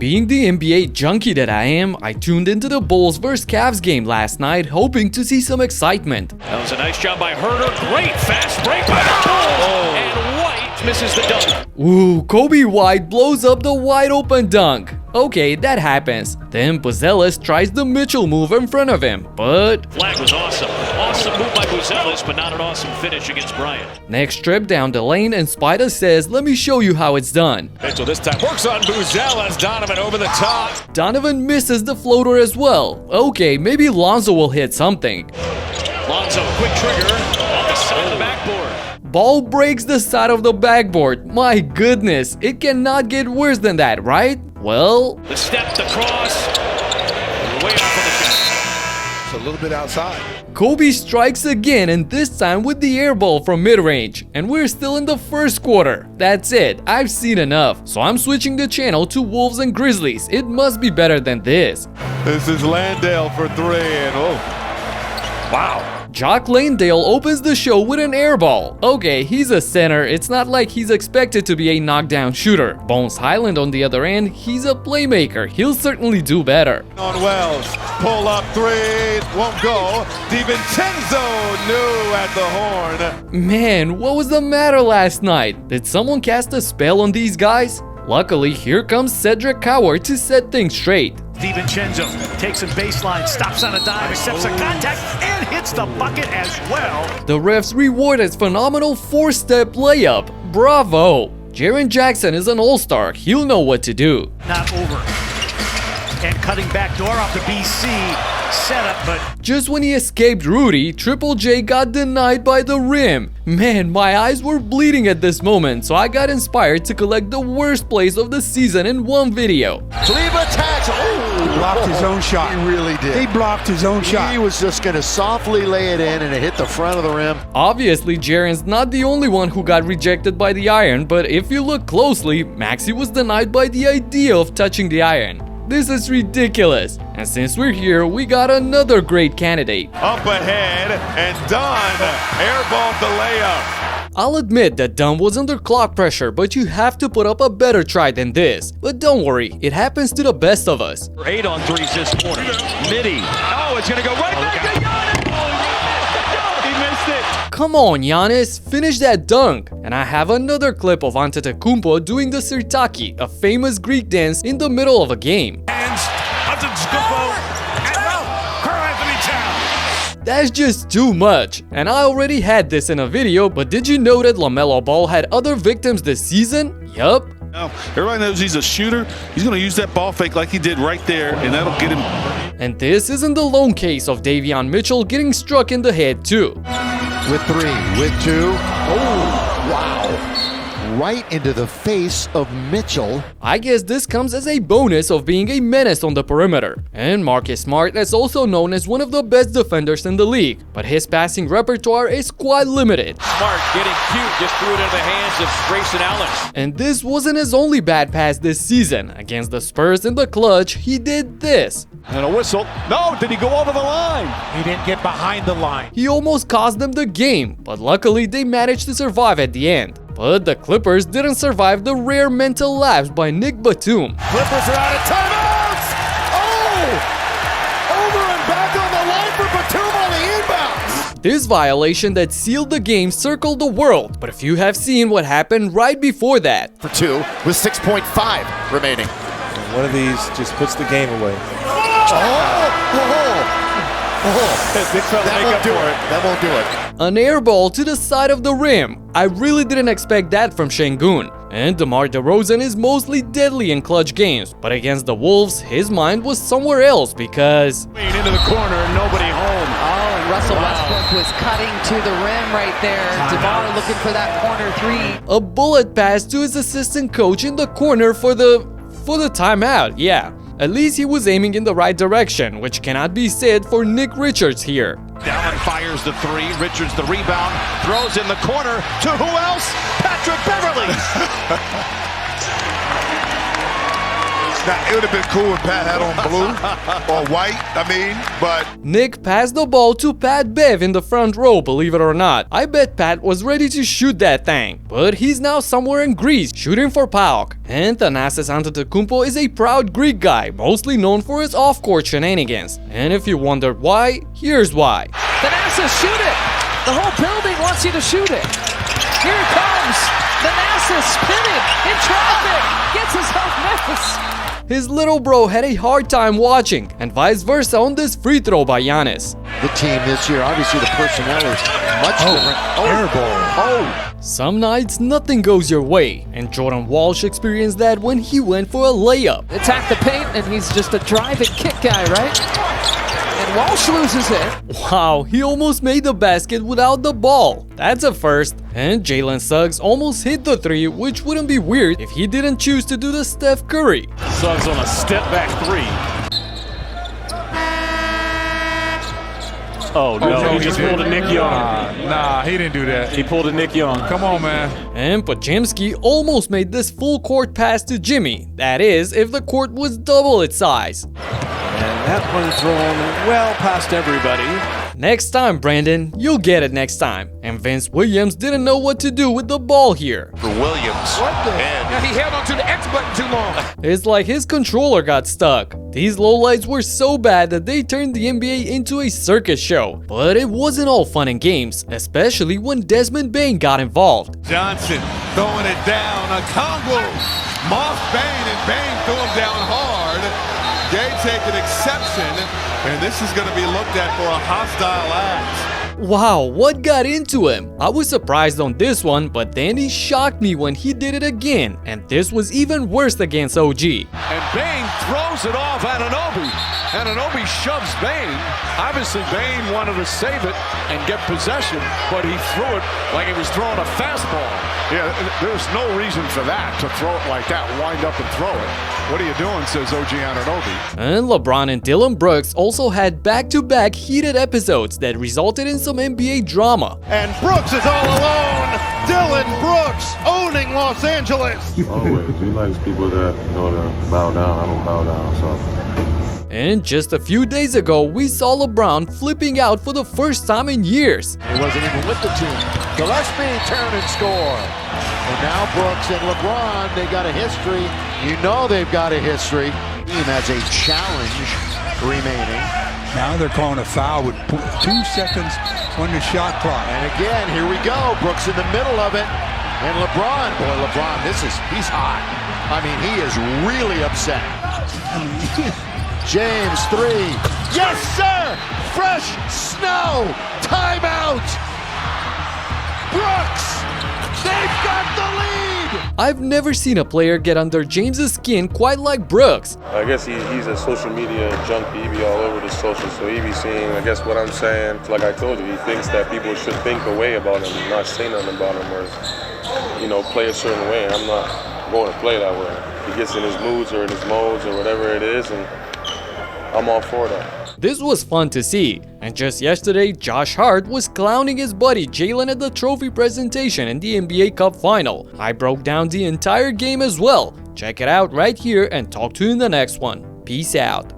Being the NBA junkie that I am, I tuned into the Bulls vs Cavs game last night, hoping to see some excitement. That was a nice job by Herter. Great fast break by the Bulls. And White misses the dunk. Ooh, Coby White blows up the wide open dunk. Okay, that happens. Then Buzelis tries the Mitchell move in front of him, but... Flag was awesome. Awesome move by Buzelis, but not an awesome finish against Bryant. Next trip down the lane and Spida says, let me show you how it's done. Mitchell this time works on Buzelis. Donovan over the top. Donovan misses the floater as well. Okay, maybe Lonzo will hit something. Lonzo, quick trigger on the side of the backboard. Ball breaks the side of the backboard. My goodness, it cannot get worse than that, right? Well... The step, the cross, way off of the shot. It's a little bit outside. Coby strikes again, and this time with the airball from mid-range. And we're still in the first quarter. That's it, I've seen enough. So I'm switching the channel to Wolves and Grizzlies. It must be better than this. This is Landale for three, and oh. Wow. Jock Landale opens the show with an airball. Okay, he's a center, it's not like he's expected to be a knockdown shooter. Bones Hyland on the other end, he's a playmaker, he'll certainly do better. On Wells, pull up three, won't go. DiVincenzo new at the horn. Man, what was the matter last night? Did someone cast a spell on these guys? Luckily, here comes Cedric Coward to set things straight. DiVincenzo takes him baseline, stops on a dive, accepts a contact, and hits the bucket as well. The refs reward his phenomenal four-step layup. Bravo! Jaren Jackson is an all-star. He'll know what to do. Not over. And cutting back door off the BC setup, but... Just when he escaped Rudy, Triple J got denied by the rim. Man, my eyes were bleeding at this moment, so I got inspired to collect the worst plays of the season in one video. Cleve attacks. Oh, he blocked his own shot. He really did. He blocked his own shot. He was just going to softly lay it in, and it hit the front of the rim. Obviously, Jaren's not the only one who got rejected by the iron, but if you look closely, Maxi was denied by the idea of touching the iron. This is ridiculous. And since we're here, we got another great candidate. Up ahead, and done. Airball the layup. I'll admit that Dunn was under clock pressure, but you have to put up a better try than this. But don't worry, it happens to the best of us. 8 on 3s this quarter. Midi. Oh, it's gonna go right back to Giannis. He missed it. Come on, Giannis, finish that dunk. And I have another clip of Antetokounmpo doing the sirtaki, a famous Greek dance in the middle of a game. Hands, Antetokounmpo, and now, Karl Anthony Towns. That's just too much. And I already had this in a video, but did you know that LaMelo Ball had other victims this season? Yup. Now, everybody knows he's a shooter. He's going to use that ball fake like he did right there, and that'll get him. And this isn't the lone case of Davion Mitchell getting struck in the head too. With three, with two. Oh, wow. Right into the face of Mitchell. I guess this comes as a bonus of being a menace on the perimeter. And Marcus Smart is also known as one of the best defenders in the league, but his passing repertoire is quite limited. Smart getting cute, just threw it into the hands of Grayson Allen. And this wasn't his only bad pass this season. Against the Spurs in the clutch, he did this. And a whistle. No, did he go over the line? He didn't get behind the line. He almost cost them the game, but luckily they managed to survive at the end. But the Clippers didn't survive the rare mental lapse by Nick Batum. Clippers are out of timeouts. Oh! Over and back on the line for Batum on the inbounds. This violation that sealed the game circled the world, but if you have seen what happened right before that. For two, with 6.5 remaining. One of these just puts the game away. That won't do it. That won't do it. An airball to the side of the rim. I really didn't expect that from Şengün. And DeMar DeRozan is mostly deadly in clutch games, but against the Wolves, his mind was somewhere else because... Into the corner, nobody home. Oh, and Russell Westbrook was cutting to the rim right there. DeMar looking for that corner three. A bullet pass to his assistant coach in the corner for the timeout, yeah. At least he was aiming in the right direction, which cannot be said for Nick Richards here. Allen fires the three, Richards the rebound, throws in the corner to who else? Patrick Beverley! Now, it would have been cool if Pat had on blue or white, but... Nick passed the ball to Pat Bev in the front row, believe it or not. I bet Pat was ready to shoot that thing. But he's now somewhere in Greece, shooting for PAOK. And Thanasis Antetokounmpo is a proud Greek guy, mostly known for his off-court shenanigans. And if you wondered why, here's why. Thanasis, shoot it! The whole building wants you to shoot it. Here it comes. Thanasis spinning in traffic. Gets himself missed. His little bro had a hard time watching, and vice versa on this free throw by Giannis. The team this year, obviously the personnel is much different. Airball. Some nights nothing goes your way, and Jordan Walsh experienced that when he went for a layup. Attack the paint, and he's just a drive and kick guy, right? And Walsh loses it. Wow, he almost made the basket without the ball. That's a first. And Jalen Suggs almost hit the three, which wouldn't be weird if he didn't choose to do the Steph Curry. Suggs on a step back three. Oh no, he just pulled a Nick Young. Nah, he didn't do that. He pulled a Nick Young. Come on, man. And Podziemski almost made this full court pass to Jimmy. That is, if the court was double its size. And that one thrown well past everybody. Next time, Brandon, you'll get it next time. And Vince Williams didn't know what to do with the ball here. For Williams. And he held onto the X button too long. It's like his controller got stuck. These lowlights were so bad that they turned the NBA into a circus show. But it wasn't all fun and games, especially when Desmond Bane got involved. Johnson throwing it down. A combo. Moss Bane, and Bane threw him down hard. Gay taking exception, and this is going to be looked at for a hostile act. Wow, what got into him? I was surprised on this one, but then he shocked me when he did it again, and this was even worse against OG. And Bane throws it off Anunoby. Anunoby shoves Bane. Obviously, Bane wanted to save it and get possession, but he threw it like he was throwing a fastball. Yeah, there's no reason for that, to throw it like that, wind up and throw it. What are you doing, says OG Anunoby. And LeBron and Dylan Brooks also had back-to-back heated episodes that resulted in some NBA drama. And Brooks is all alone. Dylan Brooks owning Los Angeles. Always. He likes people that know to bow down. I don't bow down, so. And just a few days ago, we saw LeBron flipping out for the first time in years. He wasn't even with the team. Gillespie turn and score. And now Brooks and LeBron, they got a history. You know they've got a history. Team has a challenge remaining. Now they're calling a foul with 2 seconds on the shot clock. And again, here we go. Brooks in the middle of it. And LeBron, boy, LeBron, he's hot. I mean, he is really upset. James, 3. Yes, sir! Fresh snow! Timeout! Brooks! They've got the lead! I've never seen a player get under James's skin quite like Brooks. I guess he's a social media junkie. He be all over the social, so he be seeing, I guess, what I'm saying. Like I told you, he thinks that people should think a way about him, not say nothing about him, or, play a certain way. I'm not going to play that way. He gets in his moods or in his modes or whatever it is, and I'm all for that. This was fun to see, and just yesterday, Josh Hart was clowning his buddy Jalen at the trophy presentation in the NBA Cup Final. I broke down the entire game as well. Check it out right here and talk to you in the next one. Peace out.